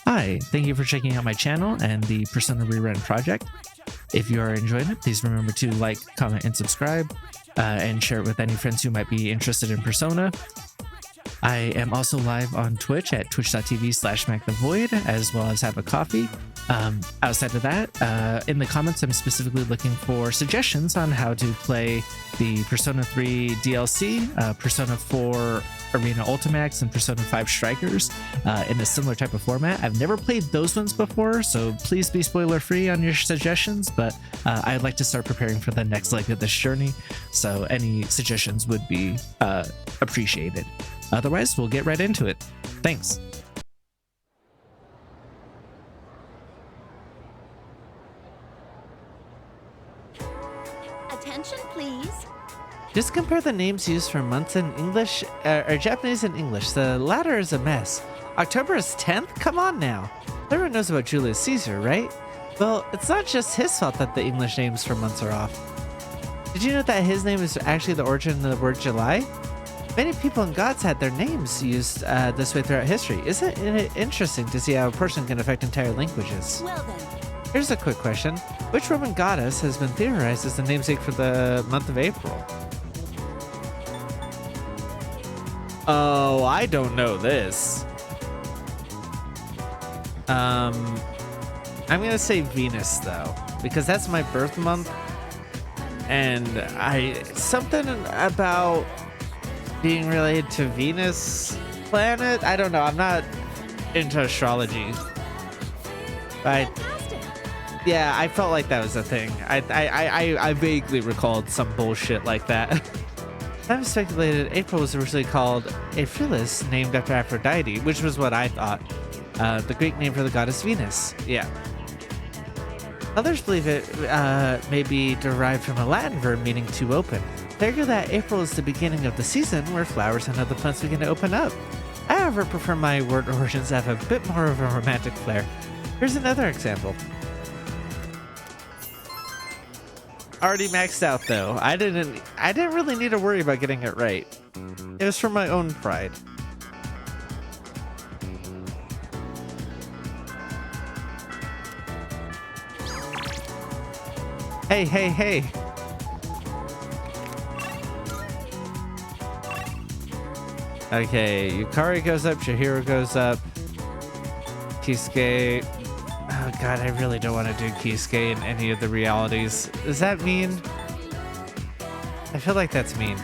Hi, thank you for checking out my channel and the Persona Rerun project. If you are enjoying it, please remember to like, comment, and subscribe, and share it with any friends who might be interested in Persona. I am also live on Twitch at twitch.tv/MacTheVoid, as well as have a coffee. Outside of that, in the comments, I'm specifically looking for suggestions on how to play the Persona 3 DLC, Persona 4 Arena Ultimax, and Persona 5 Strikers in a similar type of format. I've never played those ones before, so please be spoiler free on your suggestions, but I'd like to start preparing for the next leg of this journey, so any suggestions would be appreciated. Otherwise, we'll get right into it. Thanks. Attention, please. Just compare the names used for months in English or Japanese and English. The latter is a mess. October is 10th? Come on now. Everyone knows about Julius Caesar, right? Well, it's not just his fault that the English names for months are off. Did you know that his name is actually the origin of the word July? Many people and gods had their names used this way throughout history. Isn't it interesting to see how a person can affect entire languages? Well then. Here's a quick question. Which Roman goddess has been theorized as the namesake for the month of April? Oh, I don't know this. I'm gonna say Venus though, because that's my birth month, and something about being related to Venus planet. I don't know. I'm not into astrology. Yeah, I felt like that was a thing. I vaguely recalled some bullshit like that. Some speculated April was originally called Aprillis, named after Aphrodite, which was what I thought. The Greek name for the goddess Venus. Yeah. Others believe it may be derived from a Latin verb meaning to open. They argue that April is the beginning of the season where flowers and other plants begin to open up. I, however, prefer my word origins to have a bit more of a romantic flair. Here's another example. Already maxed out though. I didn't really need to worry about getting it right. It was for my own pride. Hey. Okay, Yukari goes up, Chihiro goes up. Kisuke. Oh god, I really don't want to do Kisuke in any of the realities. Does that mean? I feel like that's mean.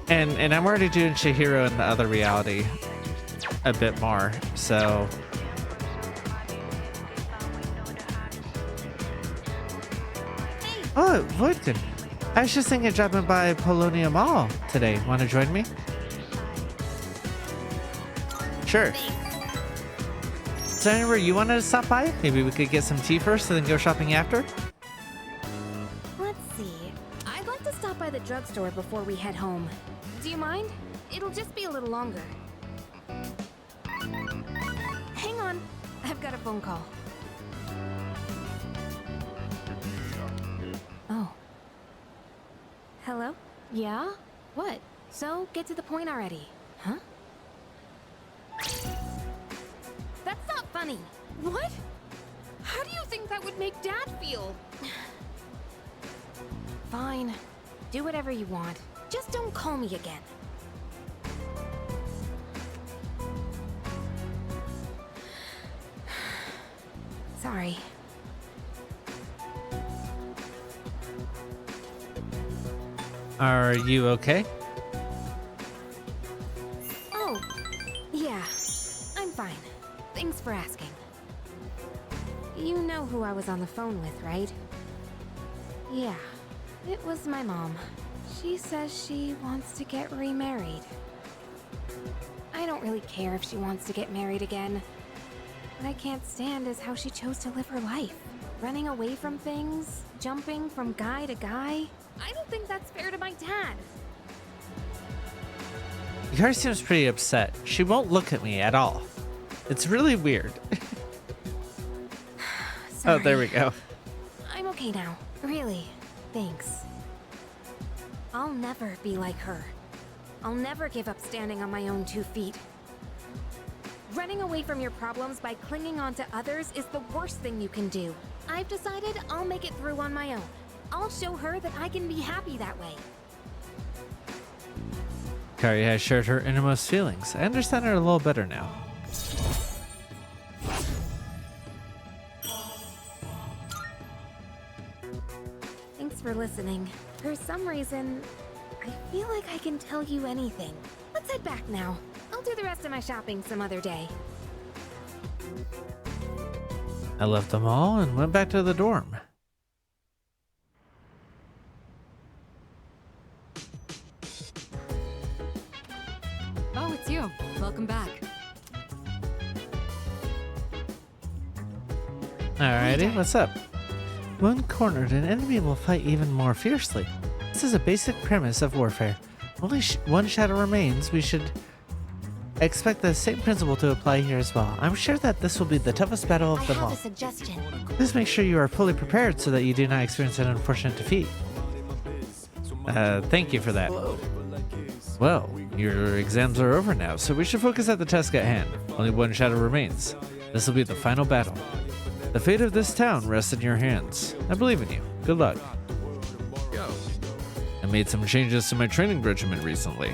And I'm already doing Chihiro in the other reality a bit more, so. Oh, Voidkin. I was just thinking of dropping by Polonia Mall today. Want to join me? Sure. Is there anywhere you wanted to stop by? Maybe we could get some tea first and then go shopping after? Let's see. I'd like to stop by the drugstore before we head home. Do you mind? It'll just be a little longer. Hang on. I've got a phone call. Oh. Hello? Yeah? What? So, get to the point already. Huh? That's not funny. What? How do you think that would make Dad feel? Fine. Do whatever you want. Just don't call me again. Sorry. Are you okay? Oh, yeah. I'm fine. Thanks for asking. You know who I was on the phone with, right? Yeah, it was my mom. She says she wants to get remarried. I don't really care if she wants to get married again. What I can't stand is how she chose to live her life. Running away from things, jumping from guy to guy. I don't think that's fair to my dad. Yukari seems pretty upset. She won't look at me at all. It's really weird. Oh, there we go. I'm okay now. Really. Thanks. I'll never be like her. I'll never give up standing on my own 2 feet. Running away from your problems by clinging on to others is the worst thing you can do. I've decided I'll make it through on my own. I'll show her that I can be happy that way. Kari has shared her innermost feelings. I understand her a little better now. Thanks for listening. For some reason, I feel like I can tell you anything. Let's head back now. I'll do the rest of my shopping some other day. I left them all and went back to the dorm. Oh, it's you. Welcome back. Alrighty, what's up? When cornered, an enemy will fight even more fiercely. This is a basic premise of warfare. Only one shadow remains. We should expect the same principle to apply here as well. I'm sure that this will be the toughest battle of them all. I have a suggestion. Please make sure you are fully prepared so that you do not experience an unfortunate defeat. Thank you for that. Well, your exams are over now, so we should focus at the task at hand. Only one shadow remains. This will be the final battle. The fate of this town rests in your hands. I believe in you. Good luck. I made some changes to my training regimen recently.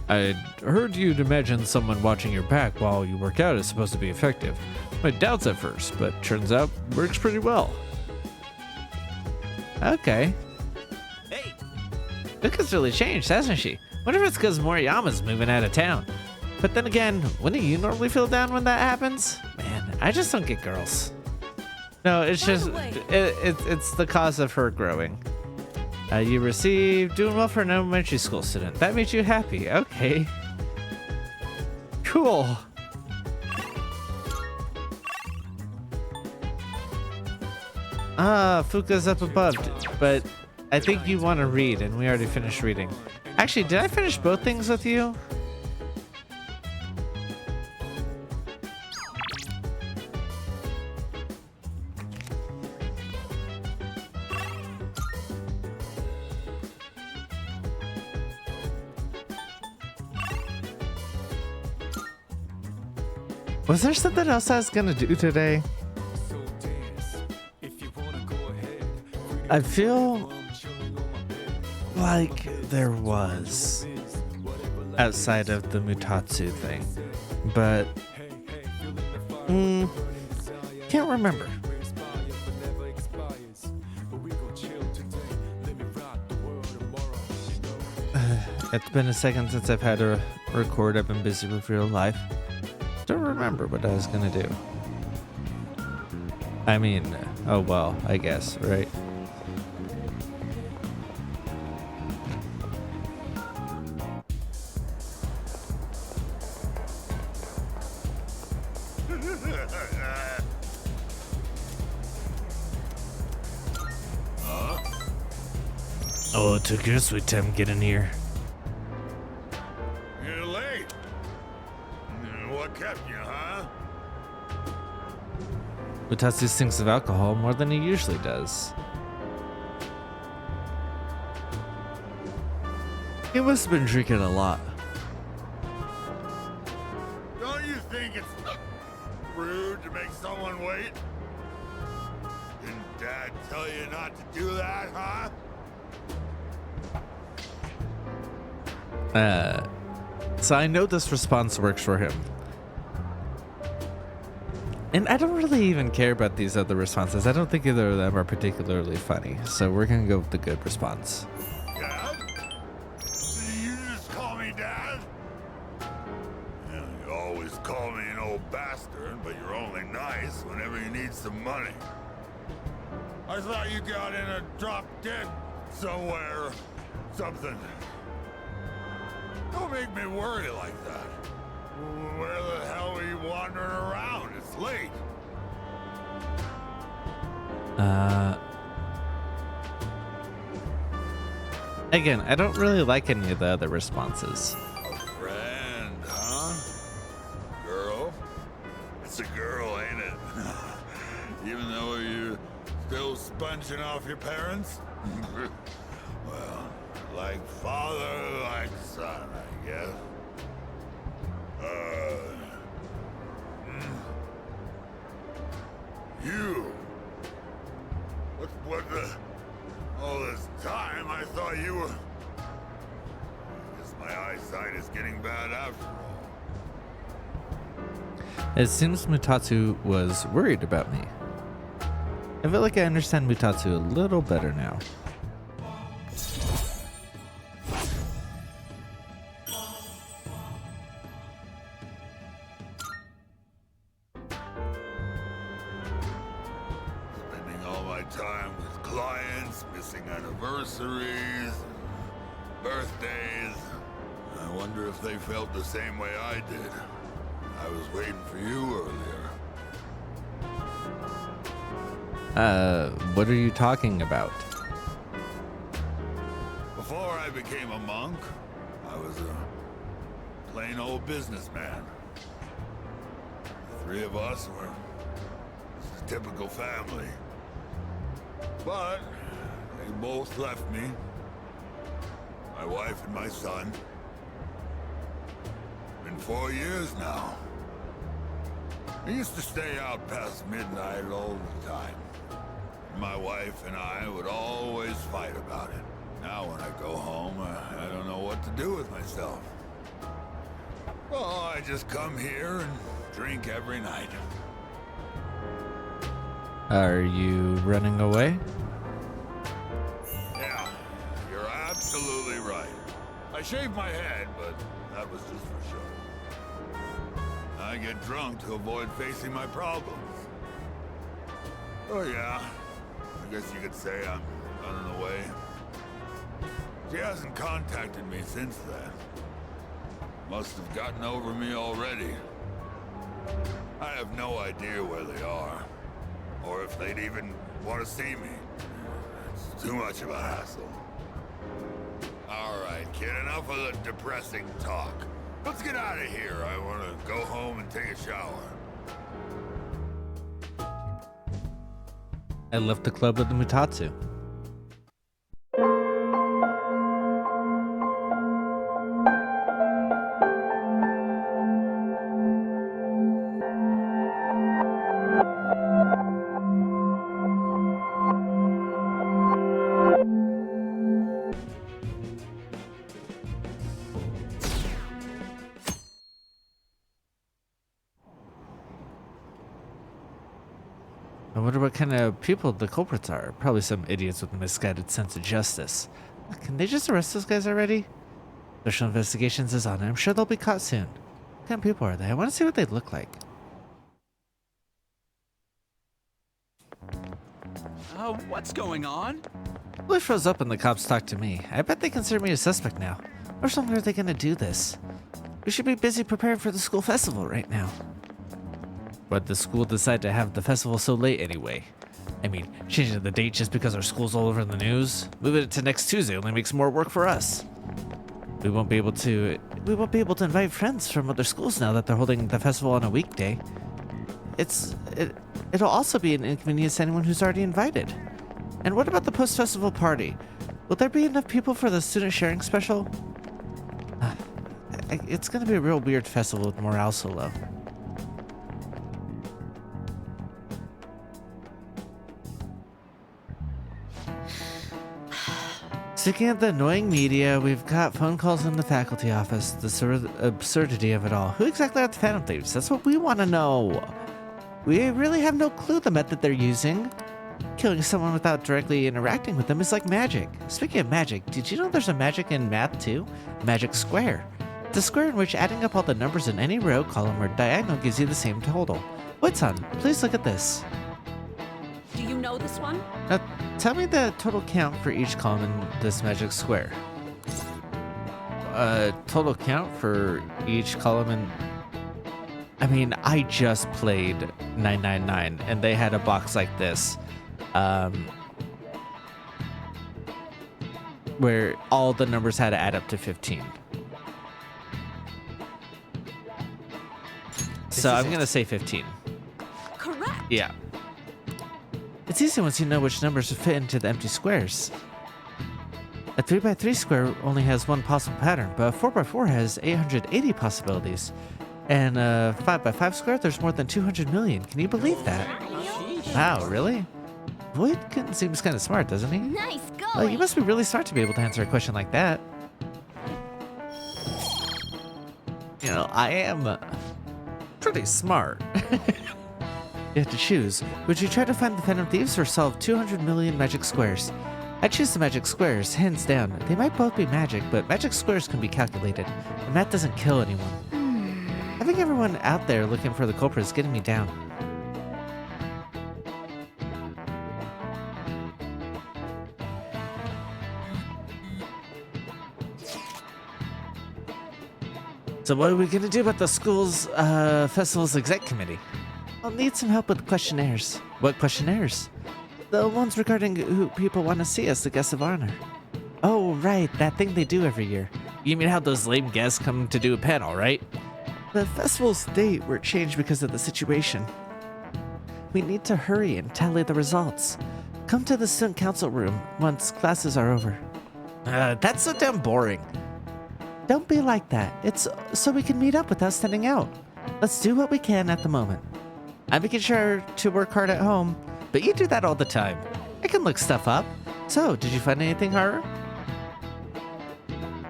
I'd heard you'd imagine someone watching your back while you work out is supposed to be effective. My doubts at first, but turns out works pretty well. Okay. Hey! Luka's really changed, hasn't she? Wonder if it's because Moriyama's moving out of town. But then again, wouldn't you normally feel down when that happens? Man, I just don't get girls. No, it's just, it's the cause of her growing. You received doing well for an elementary school student. That made you happy. Okay. Cool. Fuka's up above, but I think you want to read, and we already finished reading. Actually, did I finish both things with you? Was there something else I was gonna do today? I feel like there was outside of the Mutatsu thing, but can't remember. It's been a second since I've had to record. I've been busy with real life. Don't remember what I was gonna do. I mean, oh well, I guess, right? Oh, it took your sweet time getting here. You're late. What kept you, huh? Mutatsu thinks of alcohol more than he usually does. He must have been drinking a lot. Don't you think it's rude to make someone wait? Didn't Dad tell you not to do that, huh? So I know this response works for him. And I don't really even care about these other responses. I don't think either of them are particularly funny. So we're gonna go with the good response. Dad? You just call me Dad? Yeah, you always call me an old bastard, but you're only nice whenever you need some money. I thought you got in a drop dead somewhere. Something. Don't make me worry like that. Where the hell are you wandering around? It's late. Again, I don't really like any of the other responses. A friend, huh? Girl? It's a girl, ain't it? Even though you're still sponging off your parents? Well, like father, like son, I eyesight is getting bad after all. It seems Mutatsu was worried about me. I feel like I understand Mutatsu a little better now. Spending all my time with clients, missing anniversaries, birthdays. I wonder if they felt the same way I did. I was waiting for you earlier. What are you talking about? Before I became a monk, I was a plain old businessman. The three of us were just a typical family. But they both left me. My wife and my son. Been 4 years now. I used to stay out past midnight all the time. My wife and I would always fight about it. Now when I go home, I don't know what to do with myself. Well, I just come here and drink every night. Are you running away? Yeah, you're absolutely right. I shaved my head, but that was just for show. I get drunk to avoid facing my problems. Oh yeah, I guess you could say I'm running away. She hasn't contacted me since then. Must have gotten over me already. I have no idea where they are, or if they'd even want to see me. It's too much of a hassle. All right, kid, enough of the depressing talk. Let's get out of here. I want to go home and take a shower. I left the club with the Mutatsu. I wonder what kind of people the culprits are. Probably some idiots with a misguided sense of justice. Can they just arrest those guys already? Special investigations is on, and I'm sure they'll be caught soon. What kind of people are they? I want to see what they look like. What's going on? Well, I froze up and the cops talked to me. I bet they consider me a suspect now. Or somewhere are they gonna do this? We should be busy preparing for the school festival right now. Why'd the school decide to have the festival so late anyway? I mean, changing the date just because our school's all over the news? Moving it to next Tuesday only makes more work for us. We won't be able to invite friends from other schools now that they're holding the festival on a weekday. It'll also be an inconvenience to anyone who's already invited. And what about the post-festival party? Will there be enough people for the student sharing special? It's gonna be a real weird festival with morale so low. Speaking of the annoying media, we've got phone calls in the faculty office. The sort of absurdity of it all. Who exactly are the Phantom Thieves? That's what we want to know. We really have no clue the method they're using. Killing someone without directly interacting with them is like magic. Speaking of magic, did you know there's a magic in math too? Magic square. It's a square in which adding up all the numbers in any row, column, or diagonal gives you the same total. Wait, son, please look at this. Do you know this one? Now, tell me the total count for each column in this magic square. Total count for each column in... I mean, I just played 999, and they had a box like this. Where all the numbers had to add up to 15. So I'm going to say 15. Correct. Yeah. It's easy once you know which numbers fit into the empty squares. A 3x3 square only has one possible pattern, but a 4x4 has 880 possibilities. And a 5x5 square, there's more than 200 million. Can you believe that? Wow, really? Void seems kind of smart, doesn't he? Nice going. Well, you must be really smart to be able to answer a question like that. You know, I am pretty smart. You have to choose. Would you try to find the Phantom Thieves or solve 200 million magic squares? I choose the magic squares, hands down. They might both be magic, but magic squares can be calculated, and that doesn't kill anyone. Having everyone out there looking for the culprit is getting me down. So what are we gonna do about the school's festival's exec committee? I'll need some help with questionnaires. What questionnaires? The ones regarding who people want to see as the guests of honor. Oh, right, that thing they do every year. You mean how those lame guests come to do a panel, right? The festival's date were changed because of the situation. We need to hurry and tally the results. Come to the student council room once classes are over. That's so damn boring. Don't be like that. It's so we can meet up without standing out. Let's do what we can at the moment. I'm making sure to work hard at home, but you do that all the time. I can look stuff up. So, did you find anything, Haru?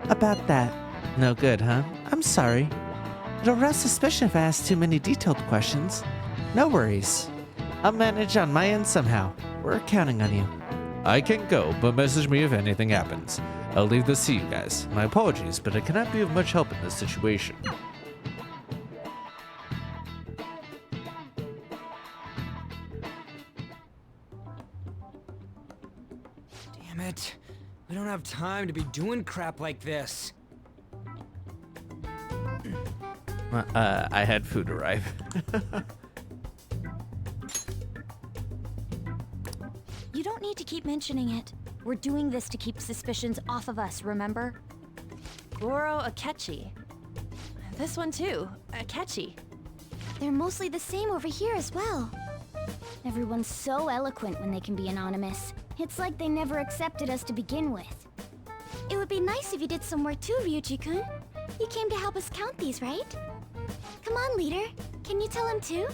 About that. No good, huh? I'm sorry. It'll arouse suspicion if I ask too many detailed questions. No worries. I'll manage on my end somehow. We're counting on you. I can go, but message me if anything happens. I'll leave this to you guys. My apologies, but I cannot be of much help in this situation. Damn it. We don't have time to be doing crap like this. I had food arrive. You don't need to keep mentioning it. We're doing this to keep suspicions off of us, remember? Goro Akechi. This one too, Akechi. They're mostly the same over here as well. Everyone's so eloquent when they can be anonymous. It's like they never accepted us to begin with. It would be nice if you did some work too, Ryuji-kun. You came to help us count these, right? Come on, leader. Can you tell him too?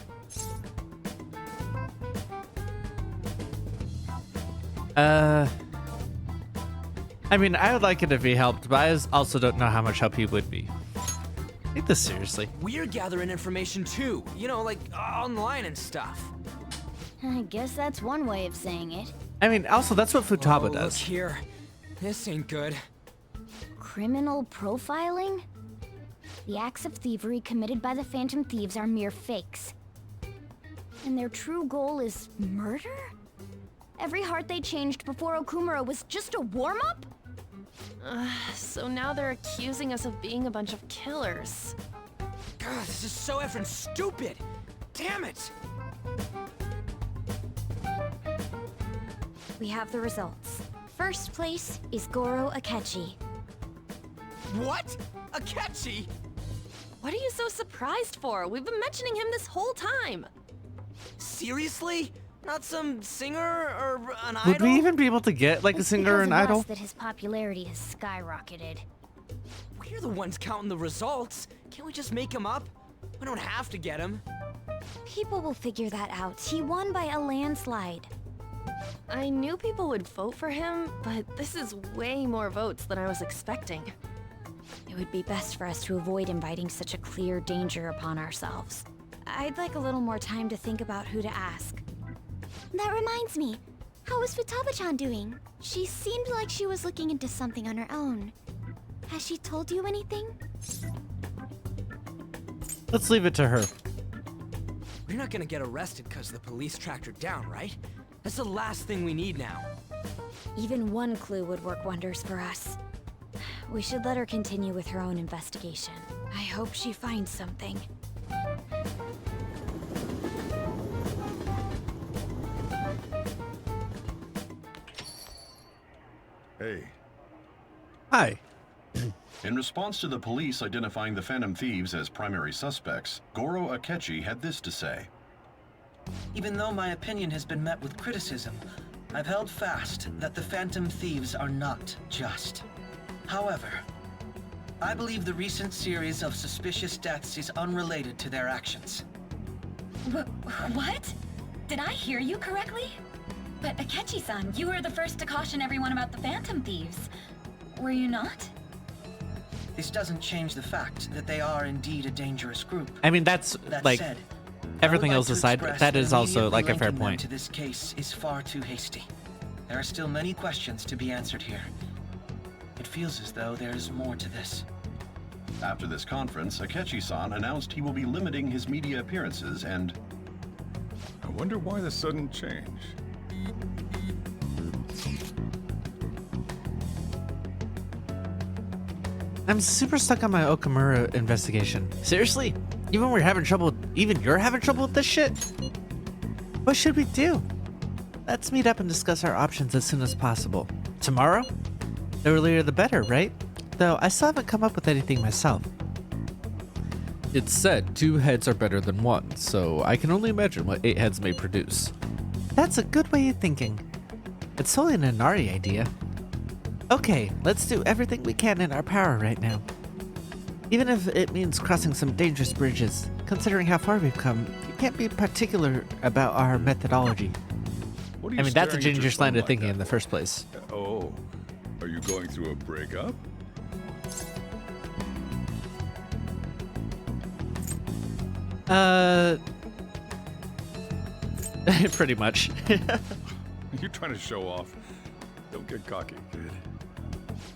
I mean, I would like it if he helped, but I also don't know how much help he would be. Take this seriously. We're gathering information too, you know, like online and stuff. I guess that's one way of saying it. I mean, also, that's what Futaba Look does. here. This ain't good. Criminal profiling? The acts of thievery committed by the Phantom Thieves are mere fakes. And their true goal is murder? Every heart they changed before Okumura was just a warm-up? So now they're accusing us of being a bunch of killers. God, this is so effing stupid. Damn it. We have the results. First place is Goro Akechi. What? Akechi? What are you so surprised for? We've been mentioning him this whole time. Seriously? Not some singer or an Would idol? we even be able to get, like, a It's singer or because an of idol? us that his popularity has skyrocketed. We're the ones counting the results. Can't we just make him up? We don't have to get him. People will figure that out. He won by a landslide. I knew people would vote for him, but this is way more votes than I was expecting. It would be best for us to avoid inviting such a clear danger upon ourselves. I'd like a little more time to think about who to ask. That reminds me. How is Futaba-chan doing? She seemed like she was looking into something on her own. Has she told you anything? Let's leave it to her. We're not gonna get arrested because the police tracked her down, right? That's the last thing we need now. Even one clue would work wonders for us. We should let her continue with her own investigation. I hope she finds something. Hey, Hi. In response to the police identifying the Phantom Thieves as primary suspects, Goro Akechi had this to say. Even though my opinion has been met with criticism, I've held fast that the Phantom Thieves are not just. However, I believe the recent series of suspicious deaths is unrelated to their actions. What? Did I hear you correctly? But Akechi-san, you were the first to caution everyone about the Phantom Thieves. Were you not? this doesn't change the fact that they are indeed a dangerous group. I mean, that's That like said, everything I would else like to aside, express that is also immediately like a fair linking them point. to this case is far too hasty. There are still many questions to be answered here. It feels as though there's more to this. After this conference, Akechi-san announced he will be limiting his media appearances and... I wonder why the sudden change. I'm super stuck on my Okamura investigation. Seriously? Even you're having trouble with this shit? What should we do? Let's meet up and discuss our options as soon as possible. Tomorrow? The earlier the better, right? Though I still haven't come up with anything myself. It's said 2 heads are better than 1, so I can only imagine what 8 heads may produce. That's a good way of thinking. It's totally an Inari idea. Okay, let's do everything we can in our power right now. Even if it means crossing some dangerous bridges, considering how far we've come, you can't be particular about our methodology. What are I you mean, that's a staring at your ginger phone slanted like thinking that in the for? first place. Oh, are you going through a breakup? Pretty much. You're trying to show off. Don't get cocky, kid.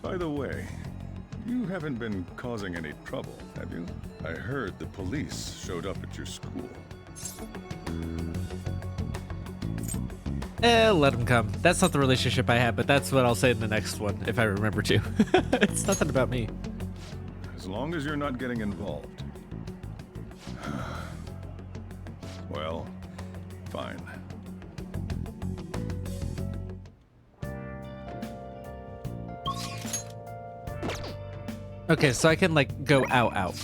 By the way, you haven't been causing any trouble, have you? I heard the police showed up at your school. Let them come. That's not the relationship I have, but that's what I'll say in the next one, if I remember to. It's nothing about me. As long as you're not getting involved. Well, fine. Okay, so I can, like, go out.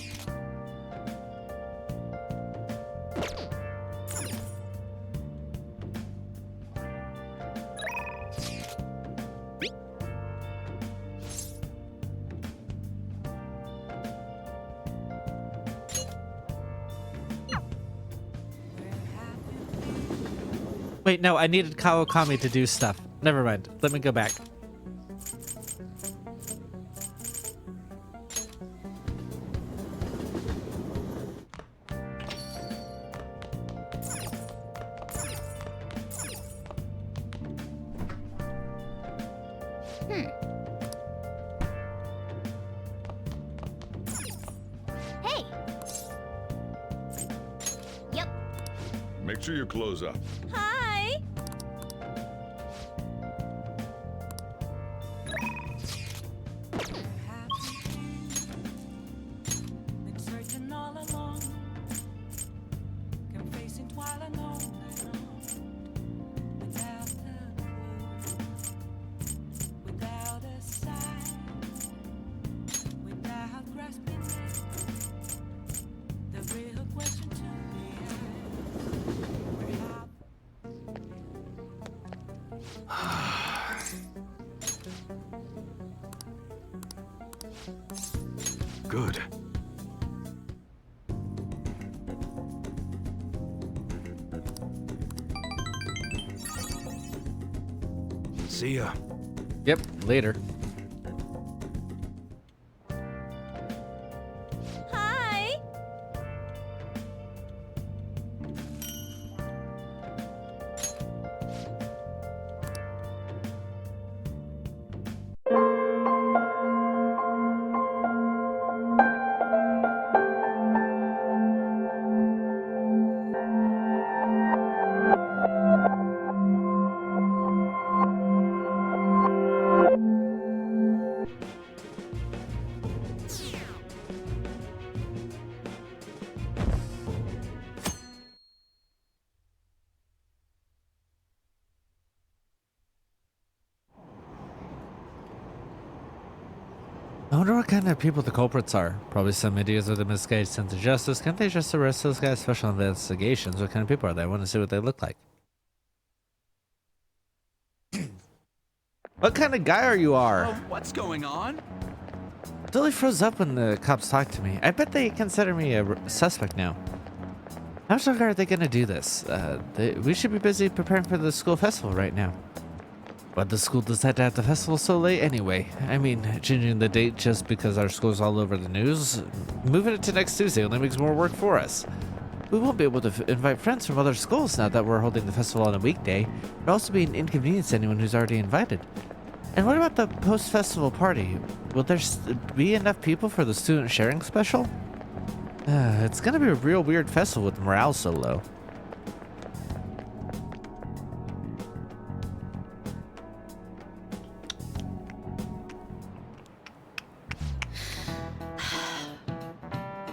Wait, no, I needed Kawakami to do stuff. Never mind. Let me go back. Hey! Yep. Make sure you close up. Hi! Good. See ya. Yep, later. Hi! I wonder what kind of people the culprits are. Probably some idiots with a misguided sense of justice. Can't they just arrest those guys? Special investigations. What kind of people are they? I want to see what they look like. What kind of guy are you? What's going on? Totally froze up when the cops talked to me. I bet they consider me a suspect now. How much longer are they going to do this? We should be busy preparing for the school festival right now. Why'd the school decide to have the festival so late anyway? I mean, changing the date just because our school's all over the news, moving it to next Tuesday only makes more work for us. We won't be able to invite friends from other schools now that we're holding the festival on a weekday. It'd also be an inconvenience to anyone who's already invited. And what about the post-festival party? Will there be enough people for the student sharing special? It's gonna be a real weird festival with morale so low.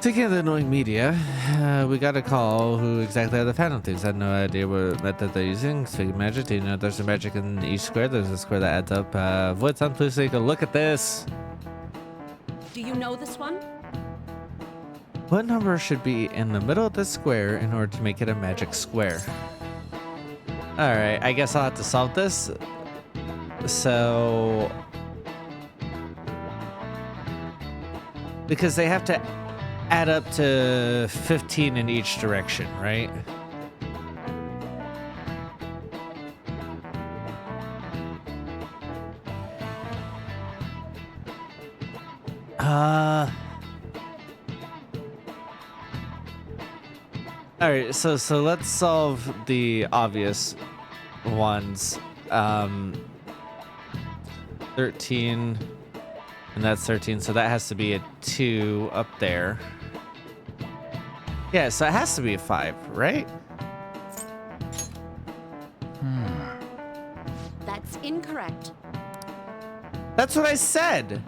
Speaking of the annoying media, we got a call who exactly are the Phantom Thieves. I had no idea what method they're using. Speaking of magic, do you know there's a magic in each square? There's a square that adds up. Void-san, please take a look at this. Do you know this one? What number should be in the middle of the square in order to make it a magic square? Alright, I guess I'll have to solve this. So... because they have to add up to 15 in each direction, right? All right, so let's solve the obvious ones. 13, and that's 13, so that has to be a 2 up there. Yeah, so it has to be a 5, right? That's incorrect. That's what I said.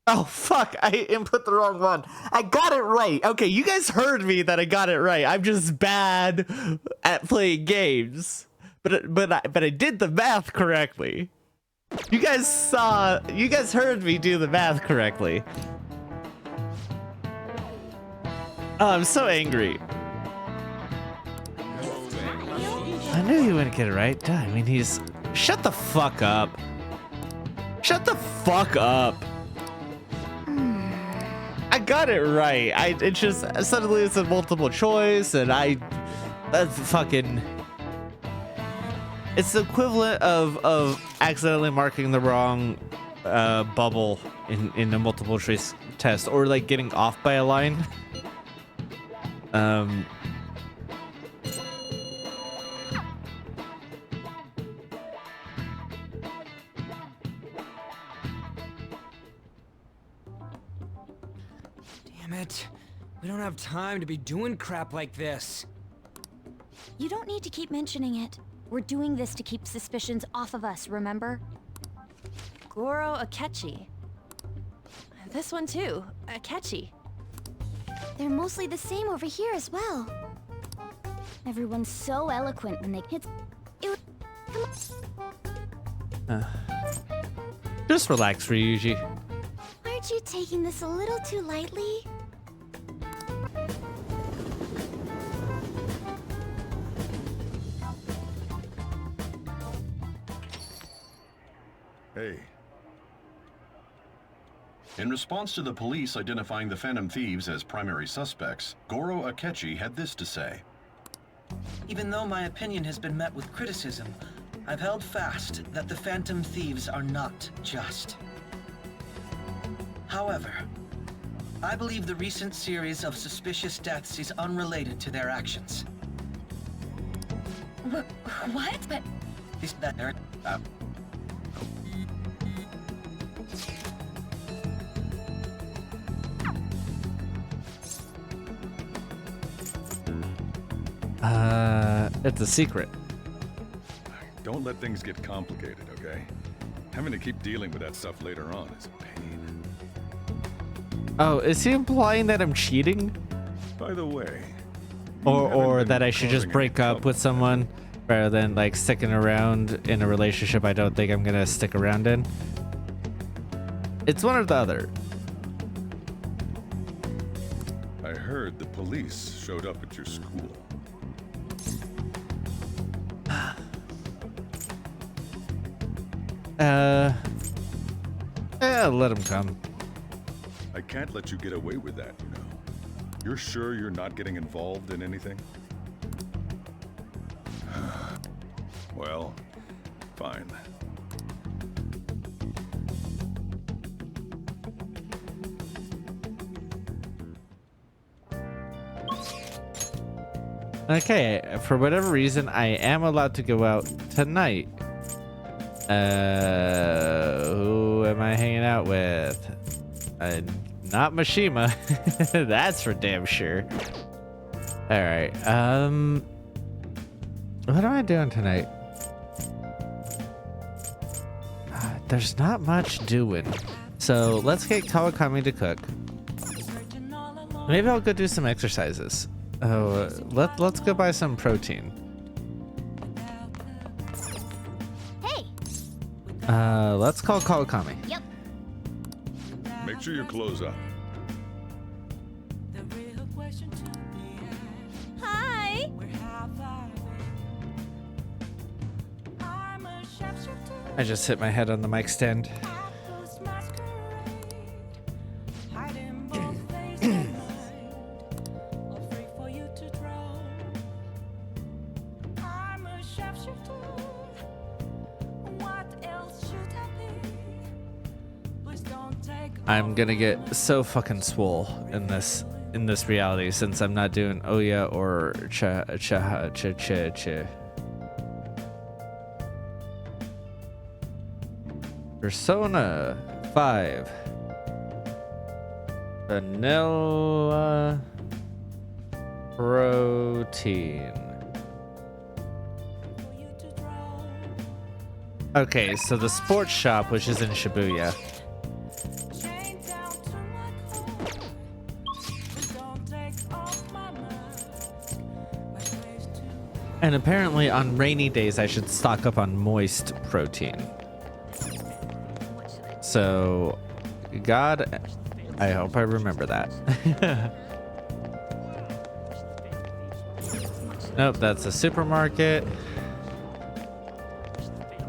Oh, fuck. I input the wrong one. I got it right. Okay, you guys heard me that I got it right. I'm just bad at playing games. But I did the math correctly. You guys heard me do the math correctly. Oh, I'm so angry. I knew he wouldn't get it right. Duh, I mean, he's... Shut the fuck up. Shut the fuck up. I got it right. It's just suddenly it's a multiple choice, and that's fucking. It's the equivalent of accidentally marking the wrong bubble in a multiple choice test, or like getting off by a line. We don't have time to be doing crap like this. You don't need to keep mentioning it. We're doing this to keep suspicions off of us, remember? Goro Akechi. This one too, Akechi. They're mostly the same over here as well. Everyone's so eloquent when they hit. Come on. Just relax, Ryuji. Aren't you taking this a little too lightly? Hey. In response to the police identifying the Phantom Thieves as primary suspects, Goro Akechi had this to say. Even though my opinion has been met with criticism, I've held fast that the Phantom Thieves are not just. However, I believe the recent series of suspicious deaths is unrelated to their actions. What? But... Is that there? It's a secret. Don't let things get complicated, okay? Having to keep dealing with that stuff later on is a pain. Oh, is he implying that I'm cheating? By the way... Or that I should just break up with someone rather than like sticking around in a relationship I don't think I'm gonna stick around in? It's one or the other. I heard the police showed up at your school. Let him come. I can't let you get away with that, you know. You're sure you're not getting involved in anything? Well, fine. Okay, for whatever reason, I am allowed to go out tonight. Who am I hanging out with? Not Mishima. That's for damn sure. All right. What am I doing tonight? There's not much doing. So let's get Kawakami to cook. Maybe I'll go do some exercises. Oh, let's go buy some protein. Hey. Let's call Kawakami. Yep. Make sure your clothes up. Hi. I just hit my head on the mic stand. I'm gonna get so fucking swole in this reality since I'm not doing Oya or cha. Persona 5 Vanilla Protein. Okay, so the sports shop, which is in Shibuya. And apparently on rainy days I should stock up on moist protein. So, God, I hope I remember that. Nope, that's a supermarket.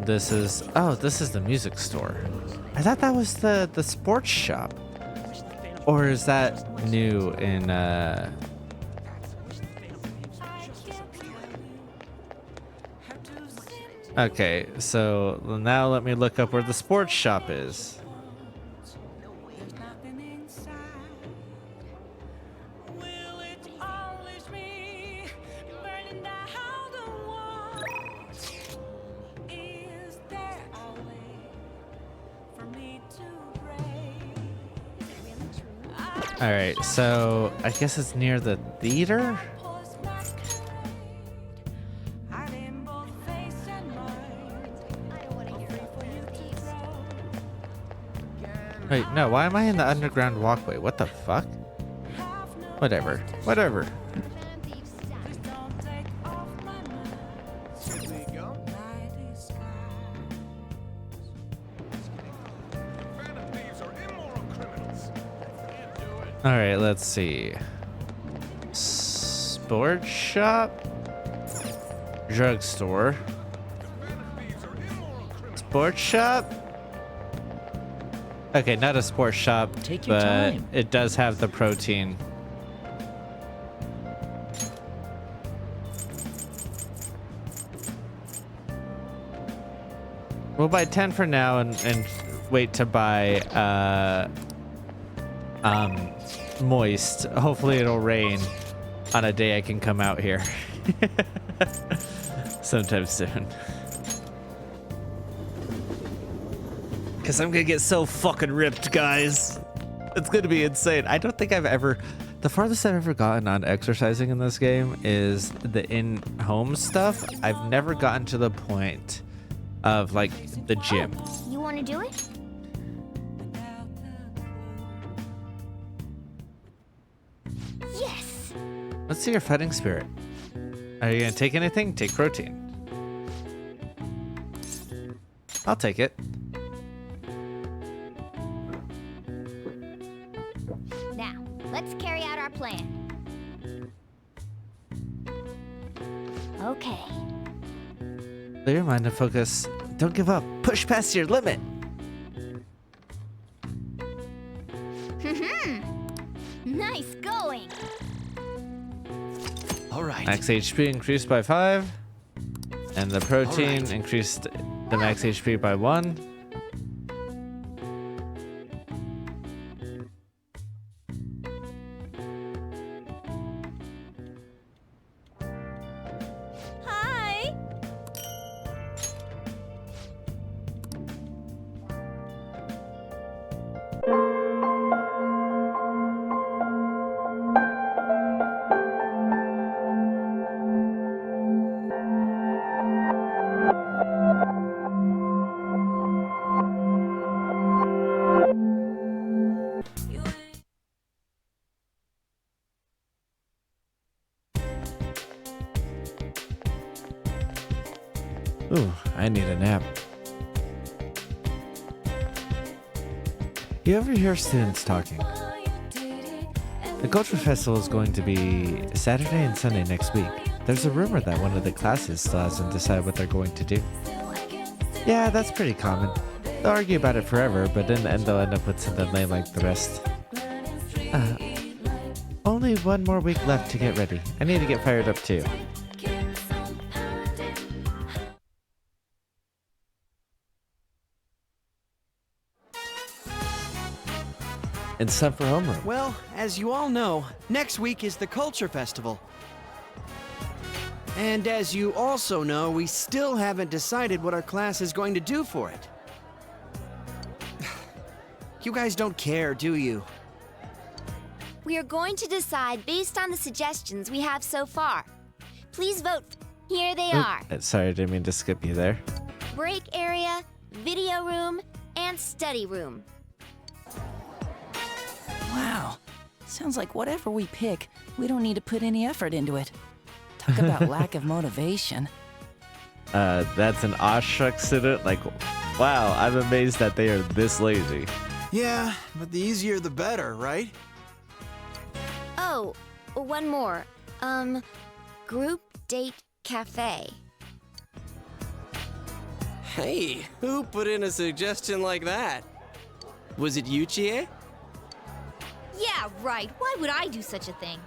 This is the music store. I thought that was the sports shop. Or is that new in Okay, so now let me look up where the sports shop is. All right, so I guess it's near the theater. Wait, no, why am I in the underground walkway? What the fuck? Whatever. Alright, let's see. Sports shop? Drugstore. Sports shop? Okay, not a sports shop, Take your but time. it does have the protein. We'll buy 10 for now and wait to buy moist. Hopefully it'll rain on a day I can come out here. Sometime soon. Because I'm gonna get so fucking ripped, guys. It's gonna be insane. I don't think the farthest I've ever gotten on exercising in this game is the in-home stuff. I've never gotten to the point of like the gym. You want to do it? Yes. Let's see your fighting spirit. Are you gonna take anything? Take protein. I'll take it. Now, let's carry out our plan. Okay. Clear your mind and focus. Don't give up. Push past your limit. Nice going. All right. Max HP increased by 5. And the protein increased the max HP by 1. Hi! Ooh, I need a nap. You ever hear students talking? The Culture Festival is going to be Saturday and Sunday next week. There's a rumor that one of the classes still hasn't decided what they're going to do. Yeah, that's pretty common. They'll argue about it forever, but in the end they'll end up with something lame like the rest. Only one more week left to get ready. I need to get fired up too. It's time for homeroom. Well, as you all know, next week is the Culture Festival. And as you also know, we still haven't decided what our class is going to do for it. You guys don't care, do you? We are going to decide based on the suggestions we have so far. Please vote. Here they are. Sorry, I didn't mean to skip you there. Break area, video room, and study room. Wow. Sounds like whatever we pick, we don't need to put any effort into it. Talk about lack of motivation. That's an awestruck student. Like, wow, I'm amazed that they are this lazy. Yeah, but the easier the better, right? Oh, one more. Group date cafe. Hey, who put in a suggestion like that? Was it you, Chie? Yeah, right. Why would I do such a thing?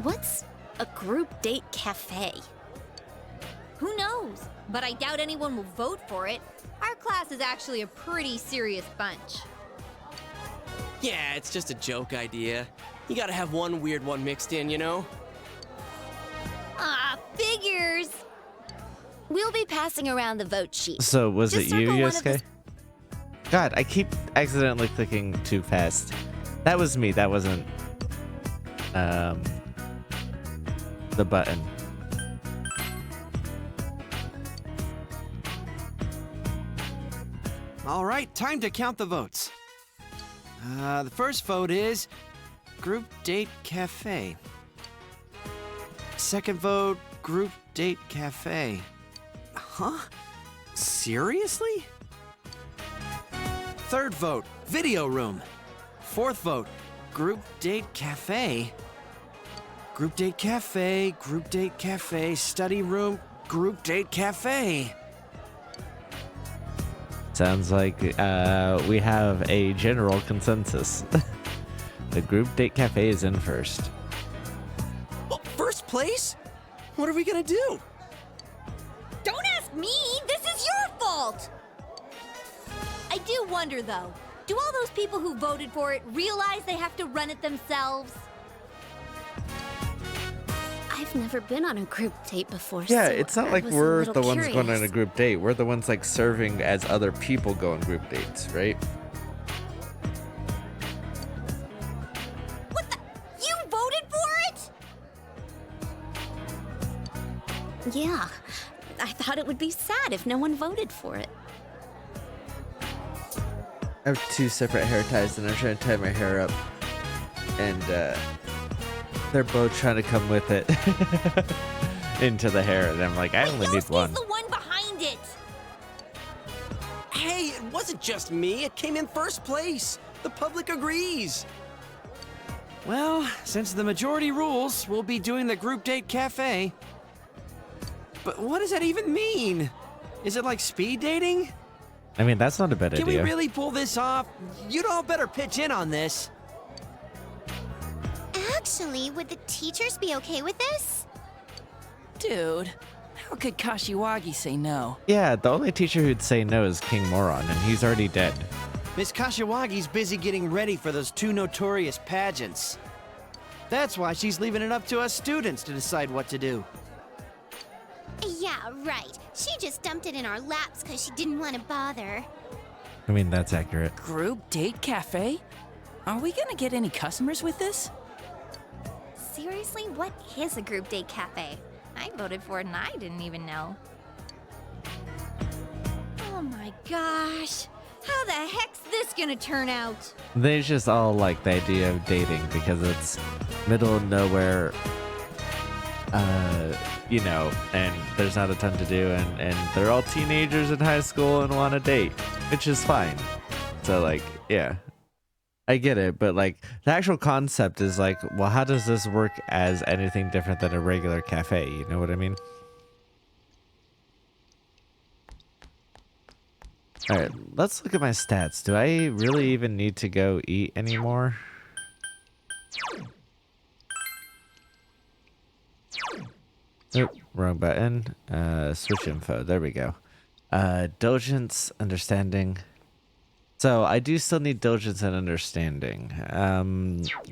What's a group date cafe? Who knows? But I doubt anyone will vote for it. Our class is actually a pretty serious bunch. Yeah, it's just a joke idea. You gotta have one weird one mixed in, you know? Ah, figures! We'll be passing around the vote sheet. So, was Just it you, circle one of Yusuke? God, I keep accidentally clicking too fast. That was me. That wasn't the button. All right, time to count the votes. The first vote is Group Date Cafe. Second vote, Group Date Cafe. Huh? Seriously? Third vote, Video Room. Fourth vote, Group Date Cafe. Group Date Cafe, Group Date Cafe, Study Room, Group Date Cafe. Sounds like we have a general consensus. The Group Date Cafe is in first. Well, first place? What are we gonna do? Don't ask me! This is your fault! I do wonder, though. Do all those people who voted for it realize they have to run it themselves? I've never been on a group date before. Yeah, so it's not I like was a we're little the ones going on curious. a group date. We're the ones like serving as other people go on group dates, right? You voted for it? Yeah, I thought it would be sad if no one voted for it. I have two separate hair ties and I'm trying to tie my hair up. And they're both trying to come with it into the hair. And I'm like, I only need one. The one behind it. Hey, it wasn't just me. It came in first place. The public agrees. Well, since the majority rules, we'll be doing the Group Date Cafe. But what does that even mean? Is it like speed dating? I mean, that's not a bad Can idea. we really pull this off? You'd all better pitch in on this. Actually, would the teachers be okay with this? Dude, how could Kashiwagi say no? Yeah, the only teacher who'd say no is King Moron, and he's already dead. Miss Kashiwagi's busy getting ready for those 2 notorious pageants. That's why she's leaving it up to us students to decide what to do. Yeah, right. She just dumped it in our laps because she didn't want to bother. I mean, that's accurate. Group date cafe? Are we gonna get any customers with this? Seriously, what is a group date cafe? I voted for it and I didn't even know. Oh my gosh. How the heck's this gonna turn out? They just all like the idea of dating because it's middle of nowhere, you know, and there's not a ton to do, and they're all teenagers in high school and want to date, which is fine. So, like, yeah, I get it, but like the actual concept is like, well, how does this work as anything different than a regular cafe? You know what I mean? All right, let's look at my stats. Do I really even need to go eat anymore? Oop, wrong button. Switch info. There we go. Diligence, understanding. So I do still need diligence and understanding.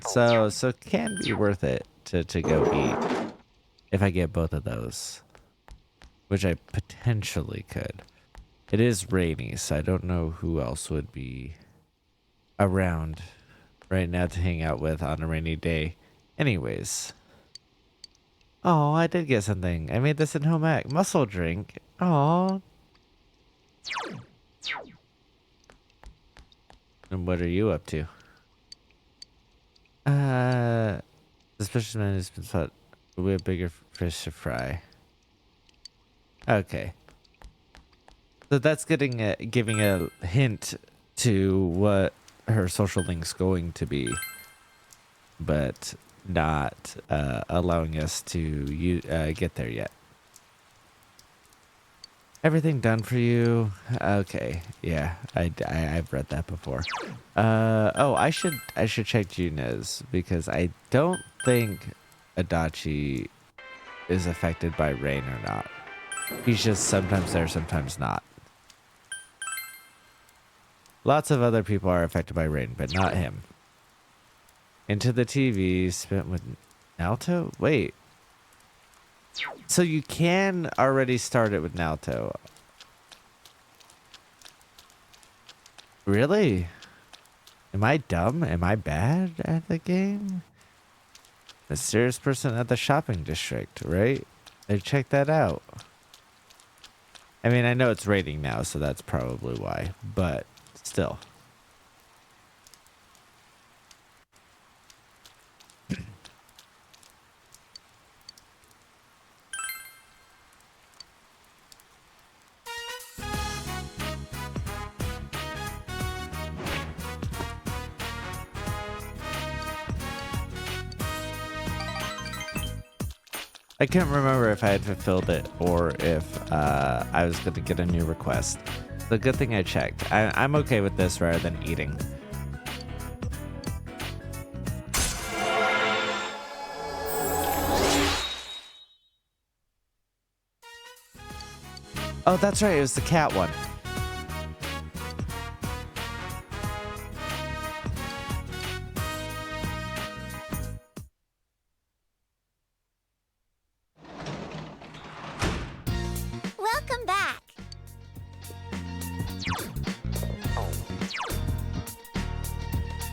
So it can be worth it to go eat if I get both of those, which I potentially could. It is rainy, so I don't know who else would be around right now to hang out with on a rainy day. Anyways. Oh, I did get something. I made this in home ec. Muscle drink. Oh. And what are you up to? Suspicious man has been thought we have bigger fish to fry. Okay. So that's giving a hint to what her social link's going to be, but not allowing us to get there yet. Everything done for you? Okay, yeah, I've read that before. Oh, I should check Junez because I don't think Adachi is affected by rain or not. He's just sometimes there, sometimes not. Lots of other people are affected by rain, but not him. Into the TV, spent with Naoto? Wait. So you can already start it with Naoto. Really? Am I dumb? Am I bad at the game? Mysterious person at the shopping district, right? I checked that out. I mean, I know it's raining now, so that's probably why, but still. I can't remember if I had fulfilled it or if I was going to get a new request. The good thing I checked. I'm okay with this rather than eating. Oh, that's right. It was the cat one. Welcome back.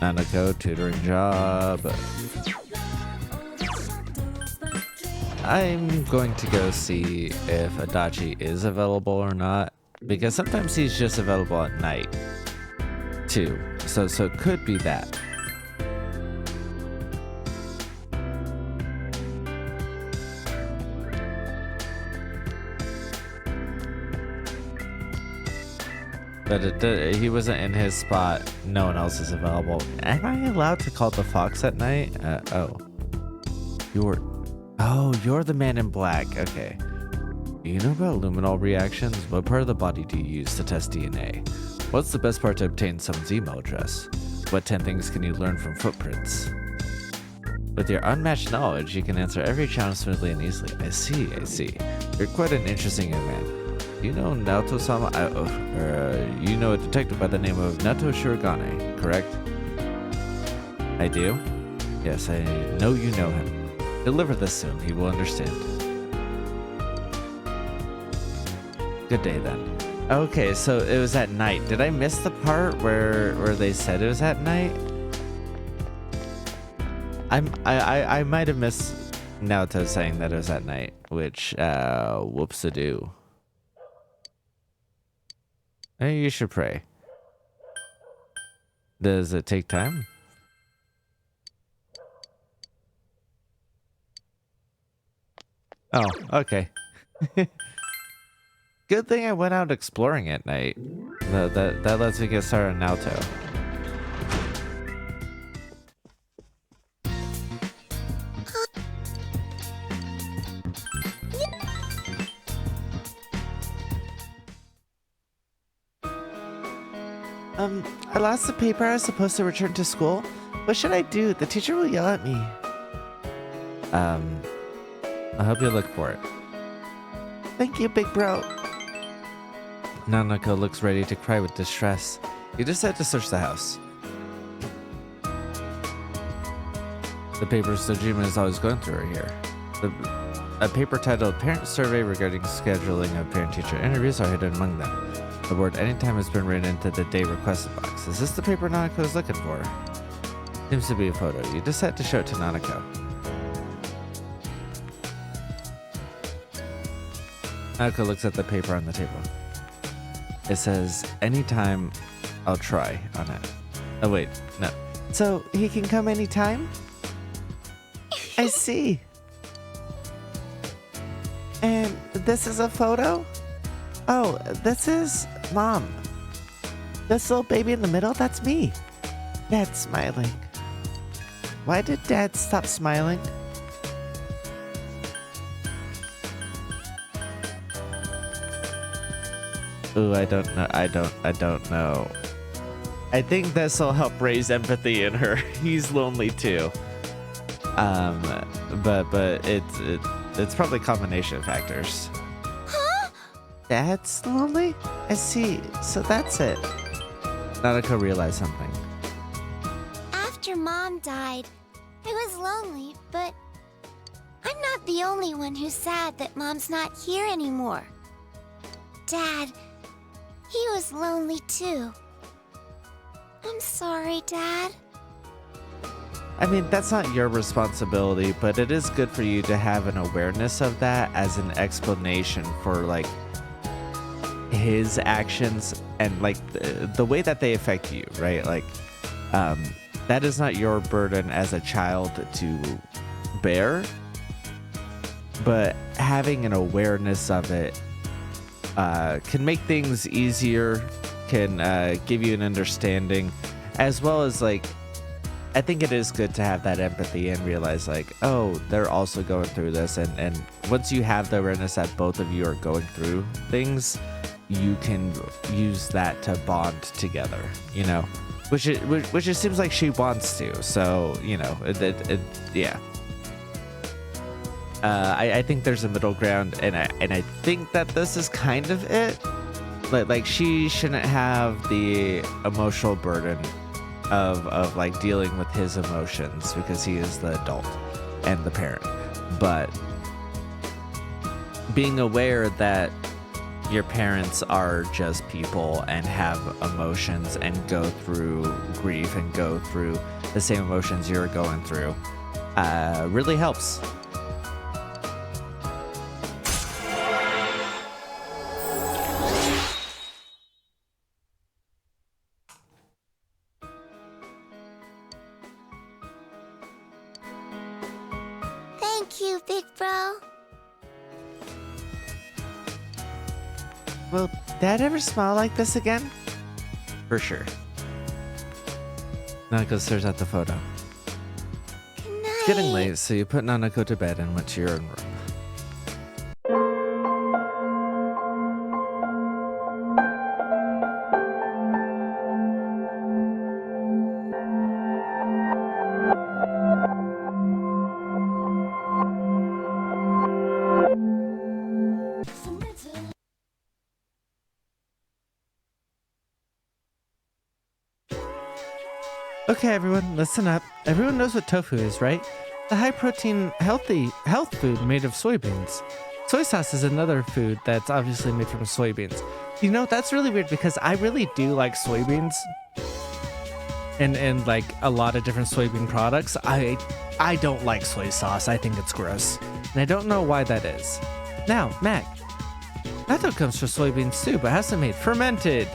Nanako, tutoring job. I'm going to go see if Adachi is available or not, because sometimes he's just available at night too. So it could be that. But he wasn't in his spot. No one else is available. Am I allowed to call the fox at night? You're the man in black. Okay. Do you know about luminol reactions? What part of the body do you use to test DNA? What's the best part to obtain someone's email address? What 10 things can you learn from footprints? With your unmatched knowledge, you can answer every challenge smoothly and easily. I see, I see. You're quite an interesting young man. You know Naoto-sama? You know a detective by the name of Nato Shirogane, correct? I do? Yes, I know you know him. Deliver this soon, he will understand. Good day then. Okay, so it was at night. Did I miss the part where they said it was at night? I might have missed Naoto saying that it was at night, which whoops-a-doo. Maybe you should pray. Does it take time? Oh, okay. Good thing I went out exploring at night. That lets me get started on Naoto. I lost the paper I was supposed to return to school. What should I do? The teacher will yell at me. I hope you look for it. Thank you, big bro. Nanako looks ready to cry with distress. You decide to search the house. The papers Sojima is always going through are here. A paper titled Parent Survey regarding scheduling of parent-teacher interviews are hidden among them. The word anytime has been written into the day requested box. Is this the paper Nanako is looking for? Seems to be a photo. You decide to show it to Nanako. Nanako looks at the paper on the table. It says, anytime I'll try on it. Oh wait, no. So he can come anytime? I see. And this is a photo? Oh, this is Mom. This little baby in the middle, that's me. Dad's smiling. Why did Dad stop smiling? Ooh, I don't know. I don't know. I think this will help raise empathy in her. He's lonely too. But it's probably a combination of factors. Huh? Dad's lonely? I see. So that's it. Nanako realized something. After Mom died, I was lonely, but I'm not the only one who's sad that Mom's not here anymore. Dad, he was lonely too. I'm sorry, Dad. I mean, that's not your responsibility, but it is good for you to have an awareness of that as an explanation for, like, his actions and, like, the way that they affect you, right? Like, that is not your burden as a child to bear, but having an awareness of it can make things easier, can give you an understanding, as well as, like, I think it is good to have that empathy and realize, like, oh, they're also going through this, and once you have the awareness that both of you are going through things, you can use that to bond together, you know, which it seems like she wants to. So, you know, yeah. I think there's a middle ground, and I think that this is kind of it. Like she shouldn't have the emotional burden of like dealing with his emotions because he is the adult and the parent, but being aware that your parents are just people and have emotions and go through grief and go through the same emotions you're going through really helps. Thank you, big bro. Will Dad ever smile like this again? For sure. Nanako stares at the photo. It's getting late, so you put Nanako to bed and went to your own room. Okay, everyone, listen up. Everyone knows what tofu is, right? The high-protein, health food made of soybeans. Soy sauce is another food that's obviously made from soybeans. You know, that's really weird because I really do like soybeans. And like a lot of different soybean products. I don't like soy sauce. I think it's gross. And I don't know why that is. Now, Mac. Natto comes from soybeans too, but has it made fermented?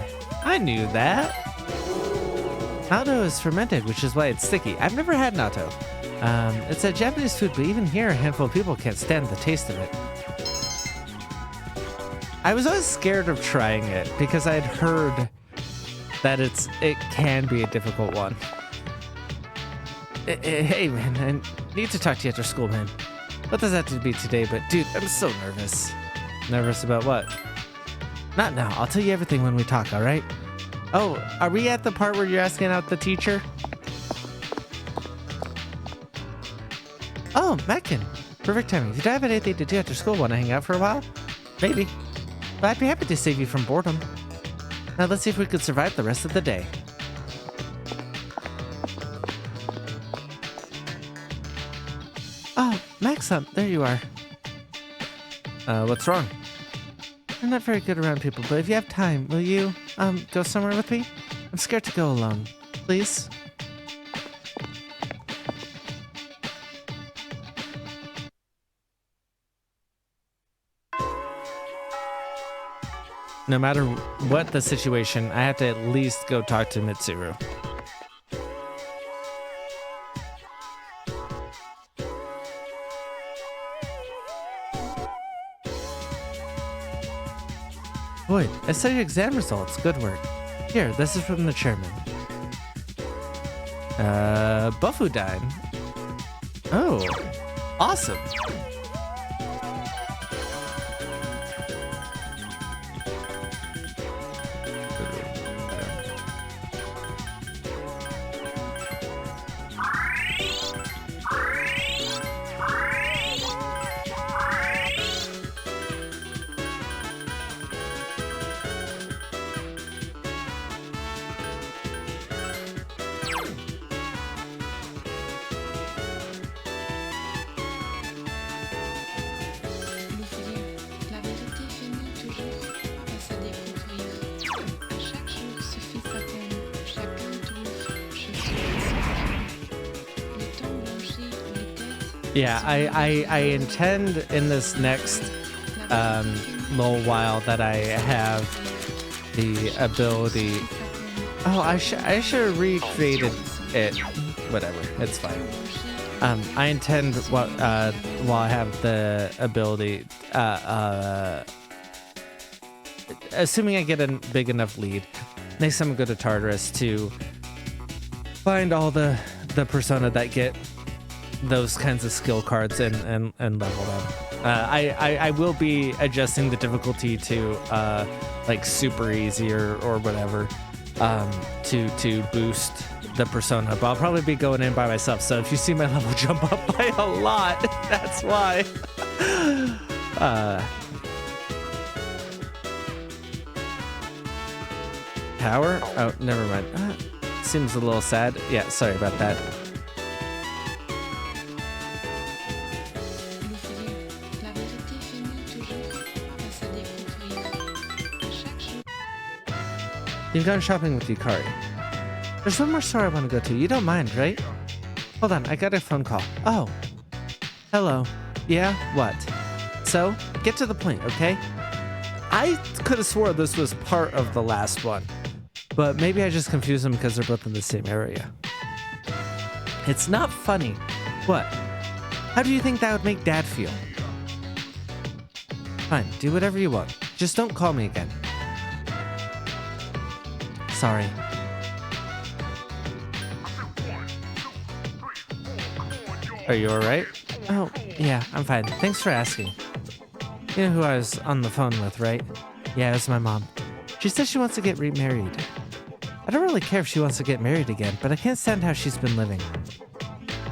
I knew that. Natto is fermented, which is why it's sticky. I've never had natto. It's a Japanese food, but even here, a handful of people can't stand the taste of it. I was always scared of trying it because I'd heard that it can be a difficult one. Hey, man, I need to talk to you after school, man. What does that have to be today? But, dude, I'm so nervous. Nervous about what? Not now. I'll tell you everything when we talk, all right? Oh, are we at the part where you're asking out the teacher? Oh, Mackin. Perfect timing. If you don't have anything to do after school, want to hang out for a while? Maybe. But I'd be happy to save you from boredom. Now let's see if we could survive the rest of the day. Oh, Max-san, there you are. What's wrong? I'm not very good around people, but if you have time, will you, go somewhere with me? I'm scared to go alone. Please? No matter what the situation, I have to at least go talk to Mitsuru. Boy, I saw your exam results. Good work. Here, this is from the chairman. Buffudine. Oh, awesome. Yeah, I intend in this next little while that I have the ability. Oh, I should have recreated it. Whatever, it's fine. I intend while I have the ability, assuming I get a big enough lead, next time I go to Tartarus to find all the persona that get those kinds of skill cards and level them. I will be adjusting the difficulty to like super easy or whatever to boost the persona, but I'll probably be going in by myself, so if you see my level jump up by a lot, that's why. Power? Oh, never mind. Seems a little sad. Yeah, sorry about that. You've gone shopping with Yukari. There's one more store I want to go to. You don't mind, right? Hold on, I got a phone call. Oh. Hello. Yeah? What? So, get to the point, okay? I could have swore this was part of the last one, but maybe I just confused them because they're both in the same area. It's not funny. What? How do you think that would make Dad feel? Fine, do whatever you want. Just don't call me again. Sorry. Are you alright? Oh, yeah, I'm fine. Thanks for asking. You know who I was on the phone with, right? Yeah, it was my mom. She says she wants to get remarried. I don't really care if she wants to get married again, but I can't stand how she's been living.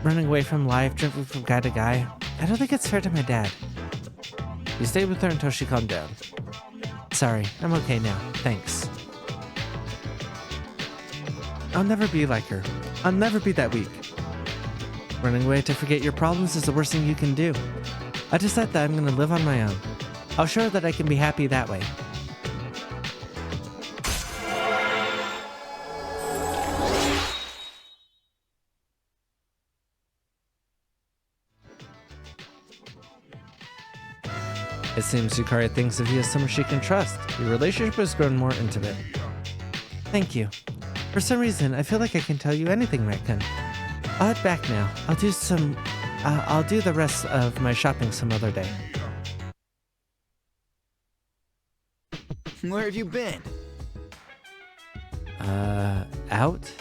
Running away from life, jumping from guy to guy. I don't think it's fair to my dad. You stayed with her until she calmed down. Sorry, I'm okay now. Thanks. I'll never be like her. I'll never be that weak. Running away to forget your problems is the worst thing you can do. I decided that I'm gonna live on my own. I'll show her that I can be happy that way. It seems Yukari thinks of you as someone she can trust. Your relationship has grown more intimate. Thank you. For some reason, I feel like I can tell you anything, Redcon. I'll head back now. I'll do the rest of my shopping some other day. Where have you been? Out?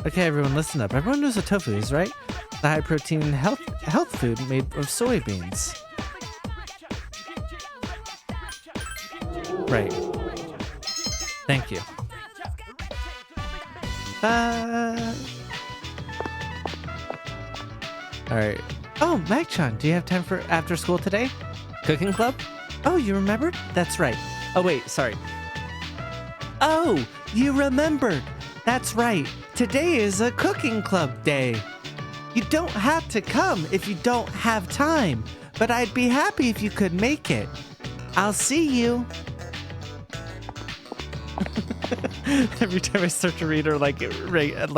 Okay, everyone, listen up. Everyone knows what tofu is, right? The high-protein health food made of soybeans. Right. Thank you. Alright. Oh, Mag-chan, do you have time for after school today? Cooking club? Oh, you remembered? That's right. Oh, wait, sorry. Oh, you remembered. That's right. Today is a cooking club day. You don't have to come if you don't have time, but I'd be happy if you could make it. I'll see you. Every time I start to read or like reload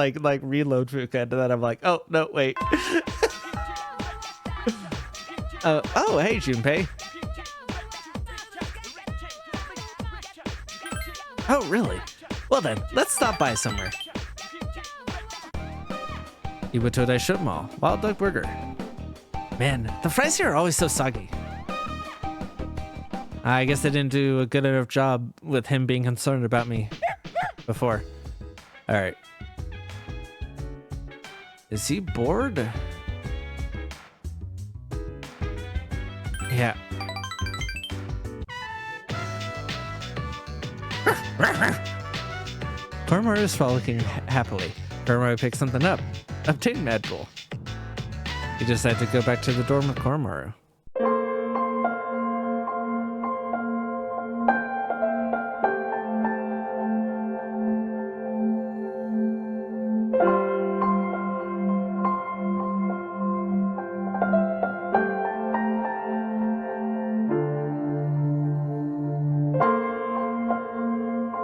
Fuka, and then I'm like, oh no, wait. Oh, hey, Junpei. Oh, really? Well then, let's stop by somewhere. Iwato Daisho Mall, Wild Duck Burger. Man, the fries here are always so soggy. I guess they didn't do a good enough job with him being concerned about me before. Alright. Is he bored? Yeah. Koromaru is frolicking happily. Koromaru picks something up. Obtain Mad Bull. He decided to go back to the dorm with Koromaru.